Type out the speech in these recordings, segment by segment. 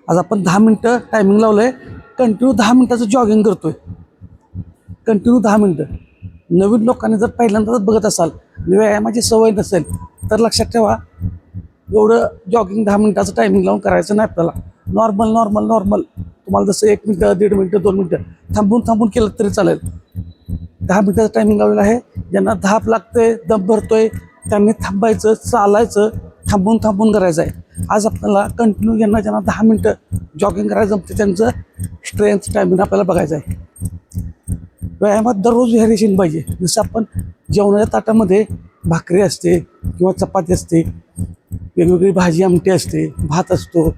आज आपण 10 मिनटं टायमिंग लावलं आहे. कंटिन्यू 10 मिनटाचं जॉगिंग करतो आहे. कंटिन्यू 10 मिनटं. नवीन लोकांनी जर पहिल्यांदाच बघत असाल आणि व्यायामाची सवय नसेल तर लक्षात ठेवा, एवढं जॉगिंग 10 मिनटाचं टायमिंग लावून करायचं नाही आपल्याला. नॉर्मल नॉर्मल नॉर्मल तुम्हाला जसं 1 मिनटं, 1.5 मिनटं, 2 मिनटं थांबून थांबून केलं तरी चालेल. 10 मिनटाचं टायमिंग लावलेलं आहे. ज्यांना धाप लागतंय, दम भरतोय, त्यांनी थांबायचं, चालायचं, थांबून थांबून करायचं आहे. आज आपल्याला कंटिन्यू ज्यांना 10 मिनटं जॉगिंग करायचं जमते त्यांचं स्ट्रेंथ स्टॅमिना आपल्याला बघायचं आहे. व्यायामात दररोज व्हेरिएशन पाहिजे. जसं आपण जेवणाच्या ताटामध्ये भाकरी असते किंवा चपाती असते, वेगवेगळी भाजी आमटी असते, भात असतो,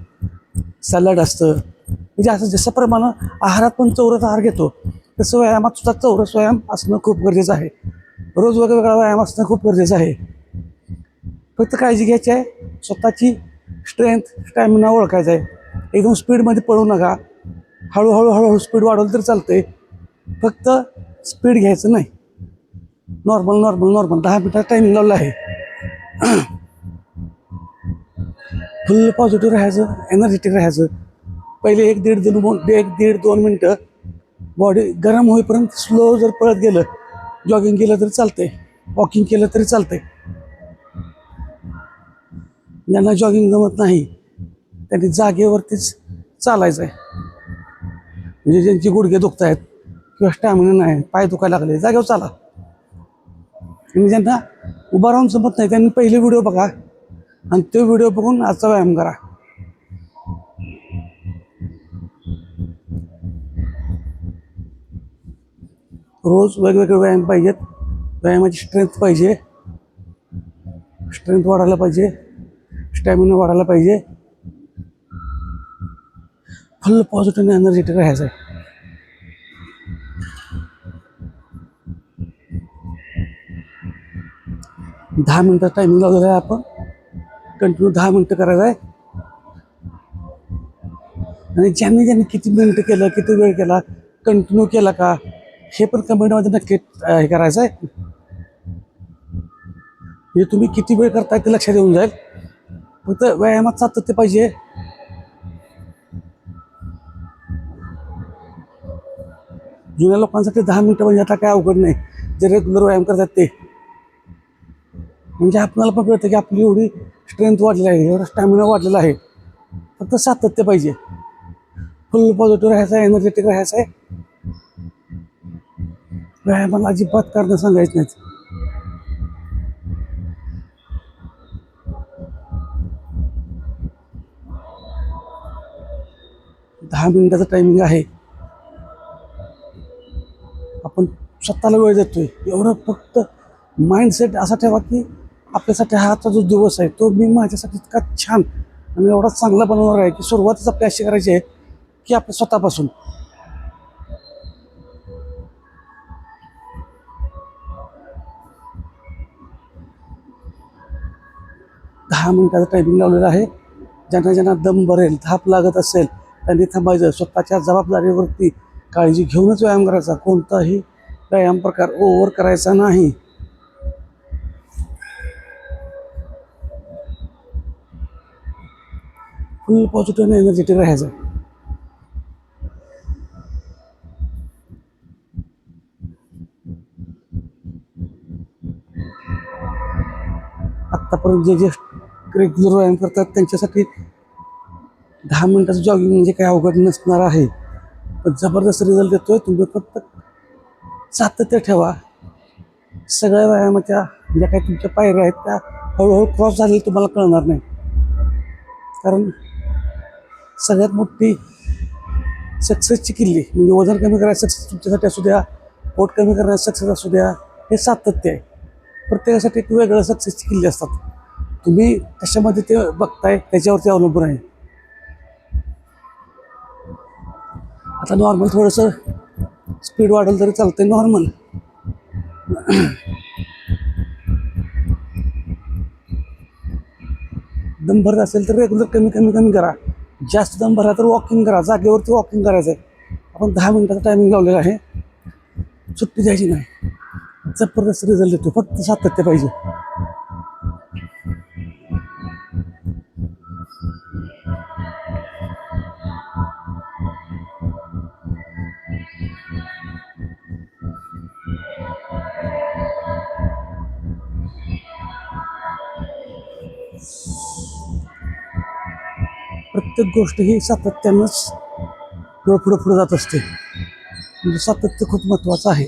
सॅलड असतं. म्हणजे असं जसं प्रमाणे आहारात पण चौरस आहार घेतो तसं व्यायामात सुद्धा चौरस व्यायाम असणं खूप गरजेचं आहे. रोज वेगवेगळा व्यायाम असणं खूप गरजेचं आहे. फक्त काळजी घ्यायची आहे, स्वतःची स्ट्रेंथ स्टॅमिना ओळखायचा आहे. एकदम स्पीडमध्ये पळू नका. हळूहळू हळूहळू स्पीड वाढवलं तरी चालते. फक्त स्पीड घ्यायचं नाही. नॉर्मल नॉर्मल नॉर्मल 10 मिनिटाचा टायमिंग लावला आहे. फुल पॉझिटिव्ह राहायचं, एनर्जेटिक राहायचं. पहिले 1-1.5-2 मिनटं बॉडी गरम होईपर्यंत स्लो जर पळत गेलं, जॉगिंग केलं तरी चालतंय, वॉकिंग केलं तरी चालतंय. ज्यांना जॉगिंग जमत नाही त्यांनी जागेवरतीच चालायचं आहे. म्हणजे ज्यांची गुडघे दुखत आहेत किंवा स्टॅमिना नाही, पाय दुखायला लागले, जागेवर चाला. आणि ज्यांना उभा राहून जमत नाही त्यांनी पहिले व्हिडिओ बघा आणि तो व्हिडिओ बघून आजचा व्यायाम करा. रोज वेगवेगळे व्यायाम पाहिजेत. व्यायामाची स्ट्रेंथ पाहिजे, स्ट्रेंथ वाढायला पाहिजे, स्टॅमिना वाढायला पाहिजे. फुल पॉझिटिव्ह एनर्जेटिक राहायचं आहे. दहा मिनटं टायमिंग लावलेलं आहे. आपण कंटिन्यू 10 मिनटं करायचं आहे. आणि ज्यांनी किती मिनटं केलं, किती वेळ केला, कंटिन्यू केला का, हे पण कमेंटमध्ये नक्की हे करायचं आहे. म्हणजे तुम्ही किती वेळ करताय ते लक्षात येऊन जाईल. फक्त व्यायामात सातत्य पाहिजे. जुन्या लोकांसाठी 10 मिनटं म्हणजे आता काय अवघड नाही. जे रेग्युलर व्यायाम करतात ते, म्हणजे आपल्याला पण कळतं की आपली एवढी स्ट्रेंथ वाढलेली आहे, एवढा स्टॅमिना वाढलेला आहे. फक्त सातत्य पाहिजे. फुल पॉझिटिव्ह राहायचं आहे, एनर्जेटिक राहायचं आहे. व्यायामाला अजिबात कारणं सांगायचं नाहीत. दहा मिनिटाचं टायमिंग आहे. आपण स्वतःला वेळ देतोय एवढं. फक्त माइंडसेट असा ठेवा की आपल्यासाठी हा आजचा जो दिवस आहे तो मी माझ्यासाठी इतका छान आणि एवढा चांगला बनवणार आहे की सुरुवातच आपली अशी करायची आहे की आपल्या स्वतःपासून. दहा मिनिटाचं टायमिंग लावलेलं आहे. ज्यांना दम भरेल, धाप लागत असेल त्यांनी थांबायचं. स्वतःच्या जबाबदारीवरती काळजी घेऊनच व्यायाम करायचा. कोणताही व्यायाम प्रकार ओव्हर करायचा नाही. फुल पॉझिटिव्ह एनर्जेटिक राहायचं. आत्तापर्यंत जे रेग्युलर व्यायाम करतात त्यांच्यासाठी 10 मिनिटाचं जॉगिंग म्हणजे काही अवघड नसणार आहे. पण जबरदस्त रिझल्ट देतोय. तुम्ही फक्त सातत्य ठेवा. सगळ्या व्यायामाच्या ज्या काही तुमच्या पायऱ्या आहेत त्या हळूहळू क्रॉस झालेल्या तुम्हाला कळणार नाही. कारण सगळ्यात मोठी सक्सेसची किल्ली म्हणजे वजन कमी करायचं सक्सेस तुमच्यासाठी असू द्या, पोट कमी करण्याचं सक्सेस असू द्या, हे सातत्य आहे. प्रत्येकासाठी एक वेगळं सक्सेसची किल्ली असतात. तुम्ही कशामध्ये ते बघताय त्याच्यावरती अवलंबून आहे. आता नॉर्मल थोडंसं स्पीड वाढवलं तरी चालतंय. नॉर्मल दम भरत असेल तर रेग्युलर कमी कमी कमी करा. जास्त दम भरा तर वॉकिंग करा. जागेवरती वॉकिंग करायचं आहे. आपण 10 मिनिटाचा टायमिंग लावलेला आहे. सुट्टी द्यायची नाही. जबरदस्त रिझल्ट देतो. फक्त सातत्य पाहिजे. प्रत्येक गोष्ट ही सातत्यानंच पुढं पुढं पुढं जात असते. म्हणजे सातत्य खूप महत्त्वाचं आहे.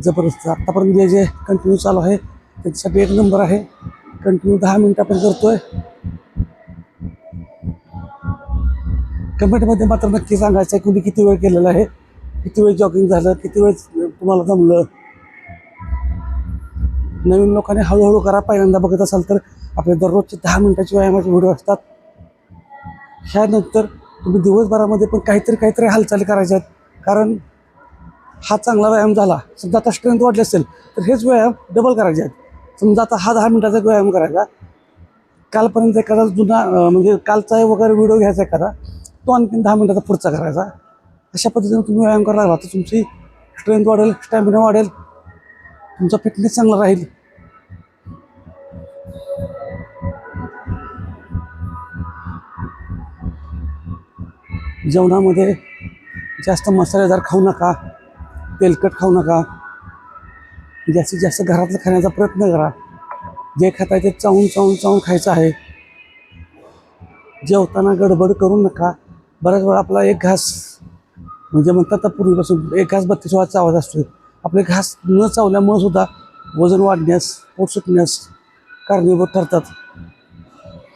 जबरदस्त. आत्तापर्यंत जे जे कंटिन्यू चालू आहे त्याच्यासाठी एक नंबर आहे. कंटिन्यू 10 मिनिटं आपण करतोय. कमेंटमध्ये मात्र नक्की सांगायचं आहे कुणी किती वेळ केलेला आहे, किती वेळ जॉगिंग झालं, किती वेळ तुम्हाला जमलं. नवीन लोकांनी हळूहळू करा. पहिल्यांदा बघत असाल तर आपले दररोजचे 10 मिनिटाचे व्यायामाचे व्हिडिओ असतात. ह्यानंतर तुम्ही दिवसभरामध्ये पण काहीतरी हालचाली करायच्या आहेत. कारण हा चांगला व्यायाम झाला, समजा आता स्ट्रेंथ वाढली असेल तर हेच व्यायाम डबल करायचे आहेत. समजा आता हा 10 मिनिटाचा व्यायाम करायचा, कालपर्यंत एखादा जुना म्हणजे कालचा वगैरे व्हिडिओ घ्यायचा एखादा, तो आणखीन 10 मिनिटाचा पुढचा करायचा. अशा पद्धतीने तुम्ही व्यायाम करायला लागला तर तुमची स्ट्रेंथ वाढेल, स्टॅमिना वाढेल, तुमचा फिटनेस चांगला राहील. जेवणामध्ये जास्त मसालेदार खाऊ नका, तेलकट खाऊ नका. जास्तीत जास्त घरातलं खाण्याचा प्रयत्न करा. जे खाताय ते चावून चावून चावून खायचं आहे. जेवताना गडबड करू नका. बऱ्याच वेळा आपला एक घास म्हणजे म्हणतात तर पूर्वीपासून एक घास 32 वेळा चावत असतो. आपले घास न चावल्यामुळे सुद्धा वजन वाढण्यास, पोट सुटण्यास कारणीभूत ठरतात.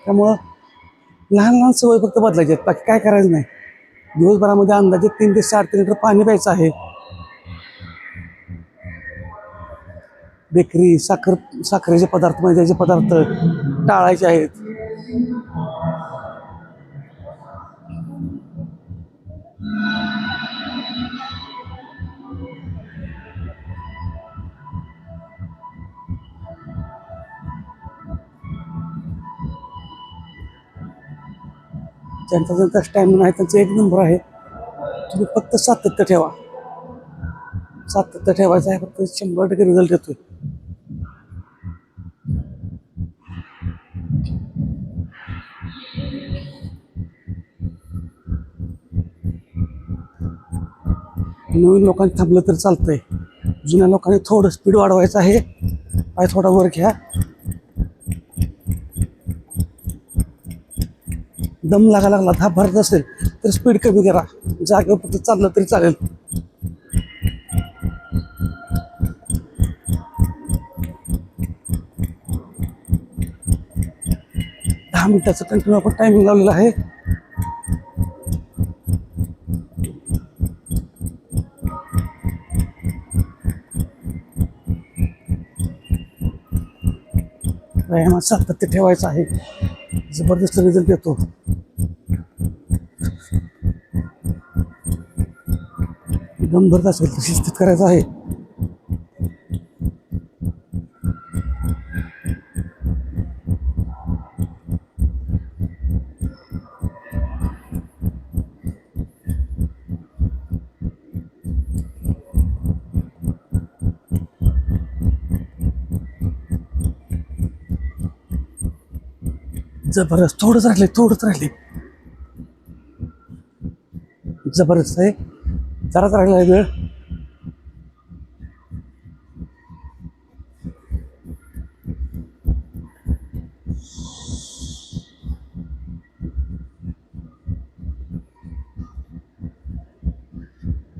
त्यामुळं लहान लहान सवय फक्त बदलायची आहेत, बाकी काय करायचं नाही. दिवसभरामध्ये अंदाजे 3 ते 4 लिटर पाणी प्यायचं आहे. बेकरी, साखरेचे पदार्थ, मैद्याचे पदार्थ टाळायचे आहेत. ज्यांचा स्टॅमिना आहे त्यांचा एक नंबर आहे. तुम्ही फक्त सातत्य ठेवा. सातत्य ठेवायचं आहे, फक्त 100% रिझल्ट येतोय. नवीन लोकांनी थांबलं तर चालतंय. जुन्या लोकांनी थोडं स्पीड वाढवायचं आहे. पाय थोडा वर घ्या. दम लागला, धाप भरत असेल तर स्पीड कमी करा. जागेवर फक्त चाललं तरी चालेल. दहा मिनिटाचं कंटिन्यू आपण टायमिंग लावलेला आहे. व्यायामात सातत्य ठेवायचं आहे. जबरदस्त रिझल्ट येतो. दम भरत असेल तर शिस्तीत करायचं आहे. जबरदस्त. थोडंच राहिले. जबरदस्त आहे. जराच राहिला आहे वेळ.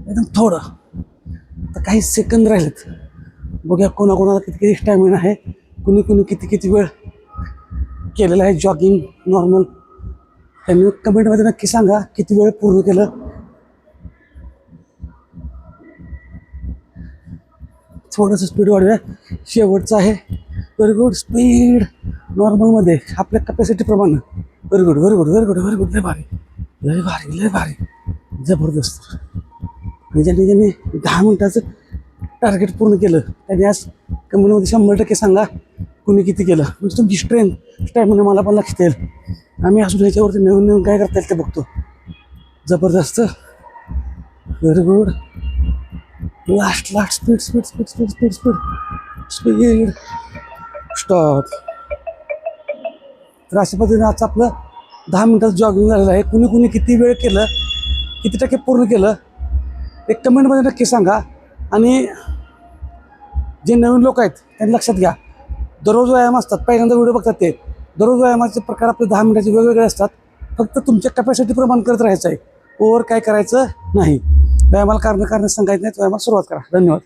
एकदम थोडं. आता काही सेकंद राहिलेत. बघूया कोणाकोणाला किती स्टॅमिना आहे, कुणी किती वेळ केलेलं आहे जॉगिंग नॉर्मल. त्यांनी कमेंटमध्ये नक्की सांगा किती वेळ पूर्ण केलं. थोडंसं स्पीड वाढूया. शेवटचं आहे. Very good. स्पीड नॉर्मलमध्ये आपल्या कॅपॅसिटीप्रमाणे. Very good. लय भारी. जबरदस्त. आणि ज्यांनी 10 मिनिटाचं टार्गेट पूर्ण केलं त्यांनी आज कमेंटमध्ये 100% सांगा कुणी किती केलं. म्हणजे तुमची स्टॅमिना मला पण लक्षात येईल. आम्ही अजून ह्याच्यावरती नवीन काय करता येईल ते बघतो. जबरदस्त. Very good. Last speed. Stop. तर अशा पद्धतीने आज आपलं 10 मिनिटाचं जॉगिंग झालेलं आहे. कुणी किती वेळ केलं, किती टक्के पूर्ण केलं, एक कमेंटमध्ये नक्की सांगा. आणि जे नवीन लोक आहेत त्यांनी लक्षात घ्या, दररोज व्यायाम असतात, पहिल्यांदा व्हिडिओ बघतात ते, दररोज व्यायामाचे प्रकार आपले 10 मिनिटाचे वेगवेगळे असतात. फक्त तुमच्या कॅपॅसिटी प्रमाण करत राहायचं आहे, ओव्हर काय करायचं नाही. व्यायामाला कारणं सांगायचं नाहीत, व्यायामाला सुरुवात करा. धन्यवाद.